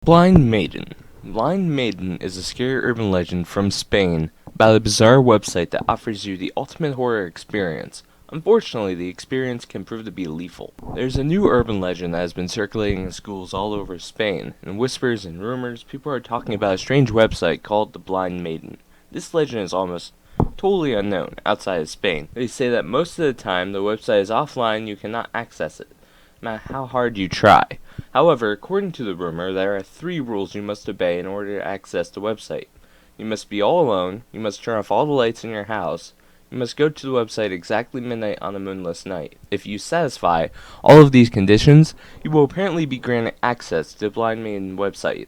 Blind Maiden. Blind Maiden is a scary urban legend from Spain about a bizarre website that offers you the ultimate horror experience. Unfortunately, the experience can prove to be lethal. There's a new urban legend that has been circulating in schools all over Spain. In whispers and rumors, people are talking about a strange website called the Blind Maiden. This legend is almost totally unknown outside of Spain. They say that most of the time the website is offline, you cannot access it, no matter how hard you try. However, according to the rumor, there are 3 rules you must obey in order to access the website. You must be all alone, you must turn off all the lights in your house, you must go to the website exactly midnight on a moonless night. If you satisfy all of these conditions, you will apparently be granted access to the Blind Maiden website.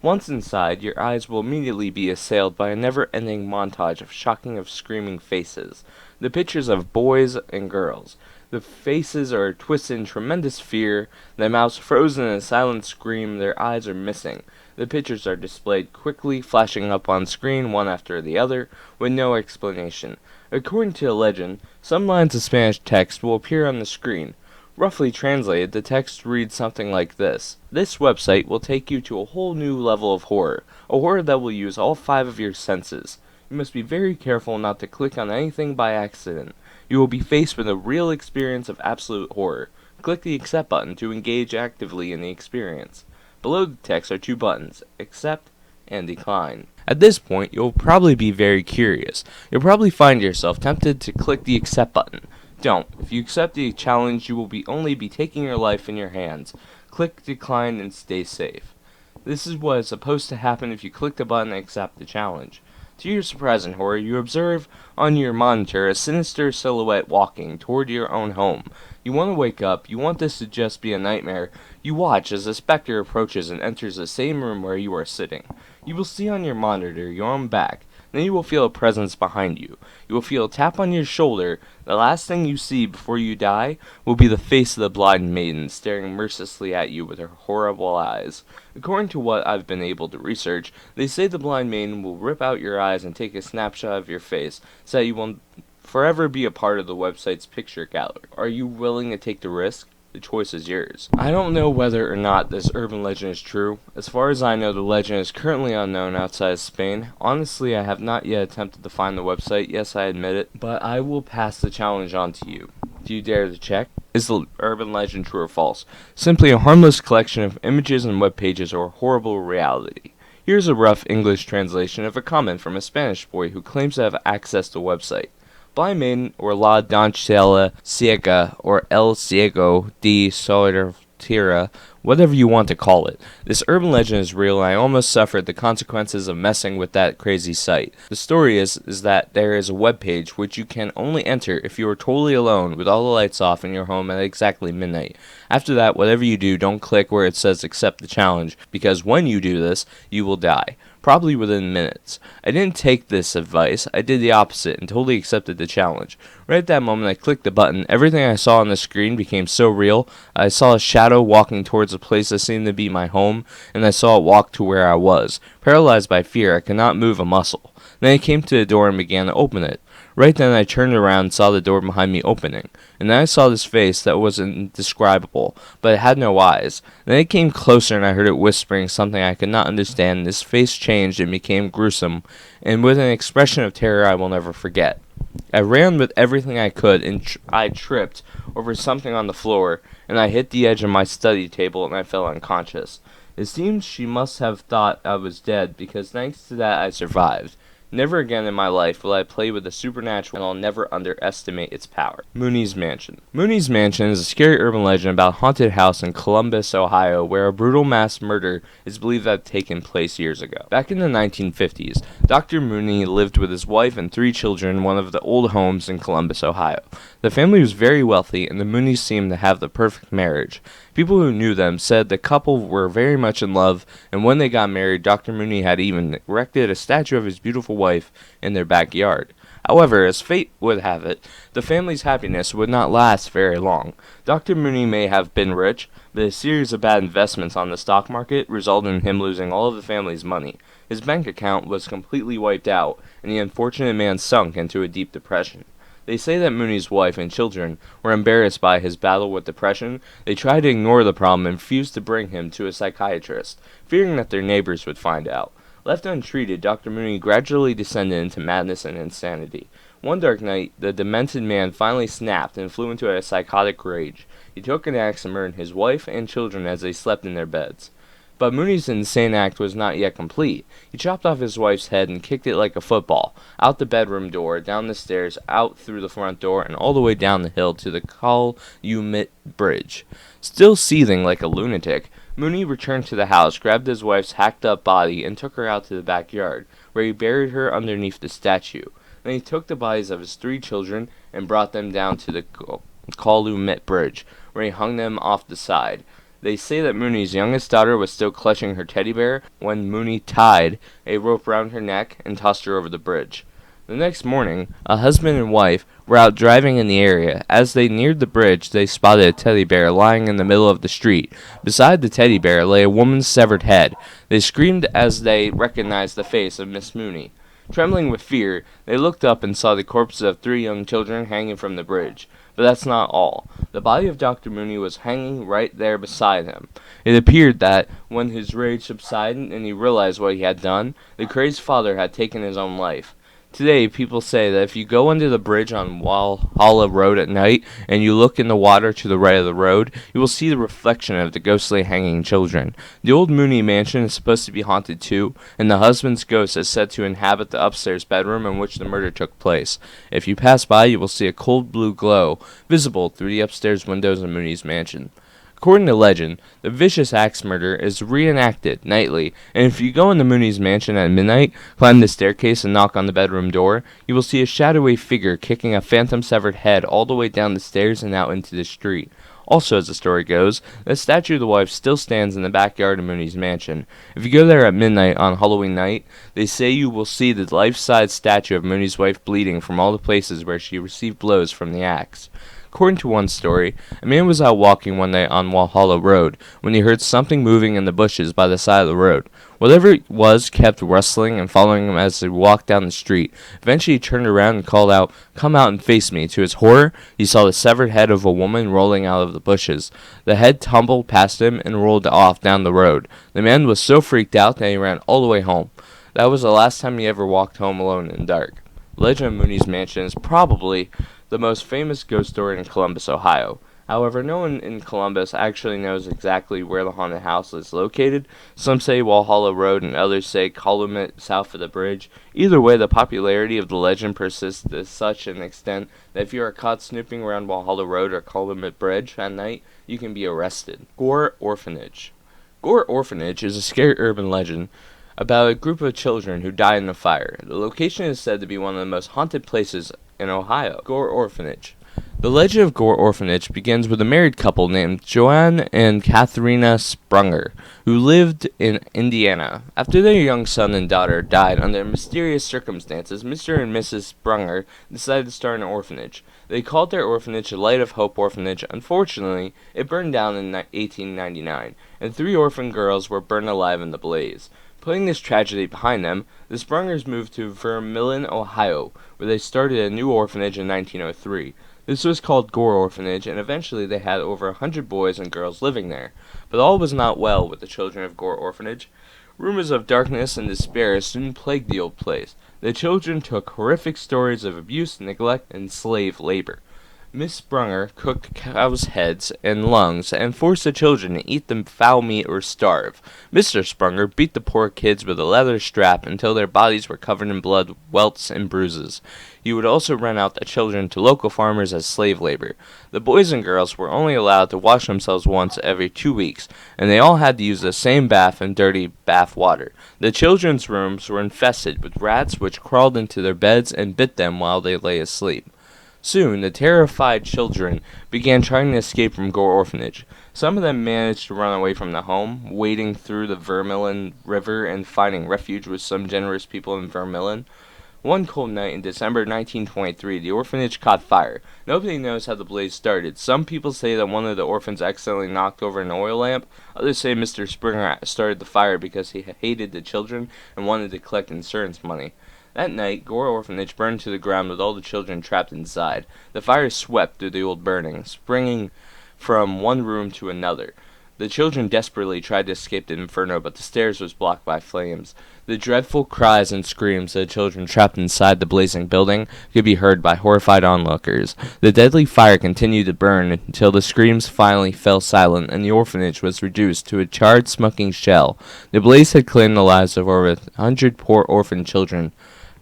Once inside, your eyes will immediately be assailed by a never-ending montage of shocking screaming faces. The pictures of boys and girls. The faces are twisted in tremendous fear, their mouths frozen in a silent scream, their eyes are missing. The pictures are displayed quickly, flashing up on screen one after the other, with no explanation. According to the legend, some lines of Spanish text will appear on the screen. Roughly translated, the text reads something like this. This website will take you to a whole new level of horror, a horror that will use all 5 of your senses. You must be very careful not to click on anything by accident. You will be faced with a real experience of absolute horror. Click the accept button to engage actively in the experience. Below the text are 2 buttons, accept and decline. At this point, you'll probably be very curious. You'll probably find yourself tempted to click the accept button. Don't. If you accept the challenge, you will only be taking your life in your hands. Click decline and stay safe. This is what is supposed to happen if you click the button and accept the challenge. To your surprise and horror, you observe on your monitor a sinister silhouette walking toward your own home. You want to wake up, you want this to just be a nightmare. You watch as the specter approaches and enters the same room where you are sitting. You will see on your monitor your own back. Then you will feel a presence behind you. You will feel a tap on your shoulder. The last thing you see before you die will be the face of the Blind Maiden staring mercilessly at you with her horrible eyes. According to what I've been able to research, they say the Blind Maiden will rip out your eyes and take a snapshot of your face so that you will forever be a part of the website's picture gallery. Are you willing to take the risk? The choice is yours. I don't know whether or not this urban legend is true. As far as I know, the legend is currently unknown outside of Spain. Honestly, I have not yet attempted to find the website. Yes, I admit it. But I will pass the challenge on to you. Do you dare to check? Is the urban legend true or false? Simply a harmless collection of images and web pages or horrible reality? Here's a rough English translation of a comment from a Spanish boy who claims to have access to the website. Blind Maiden, or La Doncella Ciega, or El Ciego de Solterra, whatever you want to call it. This urban legend is real, and I almost suffered the consequences of messing with that crazy site. The story is that there is a web page which you can only enter if you are totally alone with all the lights off in your home at exactly midnight. After that, whatever you do, don't click where it says accept the challenge, because when you do this, you will die. Probably within minutes. I didn't take this advice, I did the opposite and totally accepted the challenge. Right at that moment I clicked the button, everything I saw on the screen became so real. I saw a shadow walking towards a place that seemed to be my home, and I saw it walk to where I was. Paralyzed by fear, I could not move a muscle. Then I came to the door and began to open it. Right then I turned around and saw the door behind me opening, and then I saw this face that was indescribable, but it had no eyes. Then it came closer and I heard it whispering something I could not understand, and this face changed and became gruesome, and with an expression of terror I will never forget. I ran with everything I could, and I tripped over something on the floor, and I hit the edge of my study table and I fell unconscious. It seems she must have thought I was dead, because thanks to that I survived. Never again in my life will I play with the supernatural, and I'll never underestimate its power. Mooneys Mansion. Mooneys Mansion is a scary urban legend about a haunted house in Columbus, Ohio, where a brutal mass murder is believed to have taken place years ago. Back in the 1950s, Dr. Mooney lived with his wife and 3 children in one of the old homes in Columbus, Ohio. The family was very wealthy, and the Mooneys seemed to have the perfect marriage. People who knew them said the couple were very much in love, and when they got married, Dr. Mooney had even erected a statue of his beautiful wife in their backyard. However, as fate would have it, the family's happiness would not last very long. Dr. Mooney may have been rich, but a series of bad investments on the stock market resulted in him losing all of the family's money. His bank account was completely wiped out, and the unfortunate man sunk into a deep depression. They say that Mooney's wife and children were embarrassed by his battle with depression. They tried to ignore the problem and refused to bring him to a psychiatrist, fearing that their neighbors would find out. Left untreated, Dr. Mooney gradually descended into madness and insanity. One dark night, the demented man finally snapped and flew into a psychotic rage. He took an axe and murdered his wife and children as they slept in their beds. But Mooney's insane act was not yet complete. He chopped off his wife's head and kicked it like a football, out the bedroom door, down the stairs, out through the front door, and all the way down the hill to the Calumet Bridge. Still seething like a lunatic, Mooney returned to the house, grabbed his wife's hacked-up body, and took her out to the backyard, where he buried her underneath the statue. Then he took the bodies of his 3 children and brought them down to the Calumet Bridge, where he hung them off the side. They say that Mooney's youngest daughter was still clutching her teddy bear when Mooney tied a rope round her neck and tossed her over the bridge. The next morning, a husband and wife were out driving in the area. As they neared the bridge, they spotted a teddy bear lying in the middle of the street. Beside the teddy bear lay a woman's severed head. They screamed as they recognized the face of Miss Mooney. Trembling with fear, they looked up and saw the corpses of 3 young children hanging from the bridge. But that's not all. The body of Dr. Mooney was hanging right there beside him. It appeared that, when his rage subsided and he realized what he had done, the crazed father had taken his own life. Today, people say that if you go under the bridge on Walhalla Road at night and you look in the water to the right of the road, you will see the reflection of the ghostly hanging children. The old Mooney Mansion is supposed to be haunted too, and the husband's ghost is said to inhabit the upstairs bedroom in which the murder took place. If you pass by, you will see a cold blue glow visible through the upstairs windows of Mooney's Mansion. According to legend, the vicious axe murder is reenacted nightly, and if you go into Mooney's Mansion at midnight, climb the staircase and knock on the bedroom door, you will see a shadowy figure kicking a phantom severed head all the way down the stairs and out into the street. Also, as the story goes, the statue of the wife still stands in the backyard of Mooney's Mansion. If you go there at midnight on Halloween night, they say you will see the life-size statue of Mooney's wife bleeding from all the places where she received blows from the axe. According to one story, a man was out walking one night on Walhalla Road when he heard something moving in the bushes by the side of the road. Whatever it was kept rustling and following him as he walked down the street. Eventually he turned around and called out, "Come out and face me." To his horror, he saw the severed head of a woman rolling out of the bushes. The head tumbled past him and rolled off down the road. The man was so freaked out that he ran all the way home. That was the last time he ever walked home alone in the dark. The legend of Mooney's Mansion is probably the most famous ghost story in Columbus, Ohio. However, no one in Columbus actually knows exactly where the haunted house is located. Some say Walhalla Road and others say Calumet south of the bridge. Either way, the popularity of the legend persists to such an extent that if you are caught snooping around Walhalla Road or Calumet Bridge at night, you can be arrested. Gore Orphanage. Gore Orphanage is a scary urban legend about a group of children who died in a fire. The location is said to be one of the most haunted places in Ohio. Gore Orphanage. The legend of Gore Orphanage begins with a married couple named Joanne and Katharina Sprunger, who lived in Indiana. After their young son and daughter died under mysterious circumstances, Mr. and Mrs. Sprunger decided to start an orphanage. They called their orphanage Light of Hope Orphanage. Unfortunately, it burned down in 1899, and 3 orphan girls were burned alive in the blaze. Putting this tragedy behind them, the Sprungers moved to Vermillion, Ohio, where they started a new orphanage in 1903. This was called Gore Orphanage, and eventually they had over 100 boys and girls living there. But all was not well with the children of Gore Orphanage. Rumors of darkness and despair soon plagued the old place. The children took horrific stories of abuse, neglect, and slave labor. Miss Sprunger cooked cows' heads and lungs and forced the children to eat the foul meat or starve. Mr. Sprunger beat the poor kids with a leather strap until their bodies were covered in blood, welts, and bruises. He would also rent out the children to local farmers as slave labor. The boys and girls were only allowed to wash themselves once every 2 weeks, and they all had to use the same bath and dirty bath water. The children's rooms were infested with rats which crawled into their beds and bit them while they lay asleep. Soon, the terrified children began trying to escape from Gore Orphanage. Some of them managed to run away from the home, wading through the Vermillion River and finding refuge with some generous people in Vermillion. One cold night in December 1923, the orphanage caught fire. Nobody knows how the blaze started. Some people say that one of the orphans accidentally knocked over an oil lamp. Others say Mr. Springer started the fire because he hated the children and wanted to collect insurance money. That night, Gore Orphanage burned to the ground with all the children trapped inside. The fire swept through the old burning, springing from one room to another. The children desperately tried to escape the inferno, but the stairs was blocked by flames. The dreadful cries and screams of the children trapped inside the blazing building could be heard by horrified onlookers. The deadly fire continued to burn until the screams finally fell silent and the orphanage was reduced to a charred, smoking shell. The blaze had claimed the lives of over 100 poor orphan children.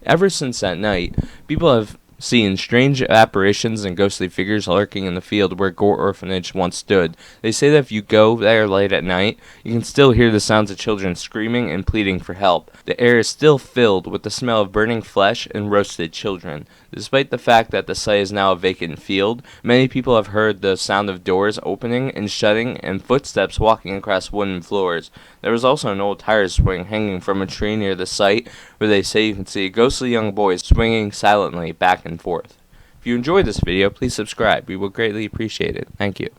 Ever since that night, people have seen strange apparitions and ghostly figures lurking in the field where Gore Orphanage once stood. They say that if you go there late at night, you can still hear the sounds of children screaming and pleading for help. The air is still filled with the smell of burning flesh and roasted children. Despite the fact that the site is now a vacant field, many people have heard the sound of doors opening and shutting and footsteps walking across wooden floors. There is also an old tire swing hanging from a tree near the site where they say you can see a ghostly young boy swinging silently back and forth. If you enjoyed this video, please subscribe. We will greatly appreciate it. Thank you.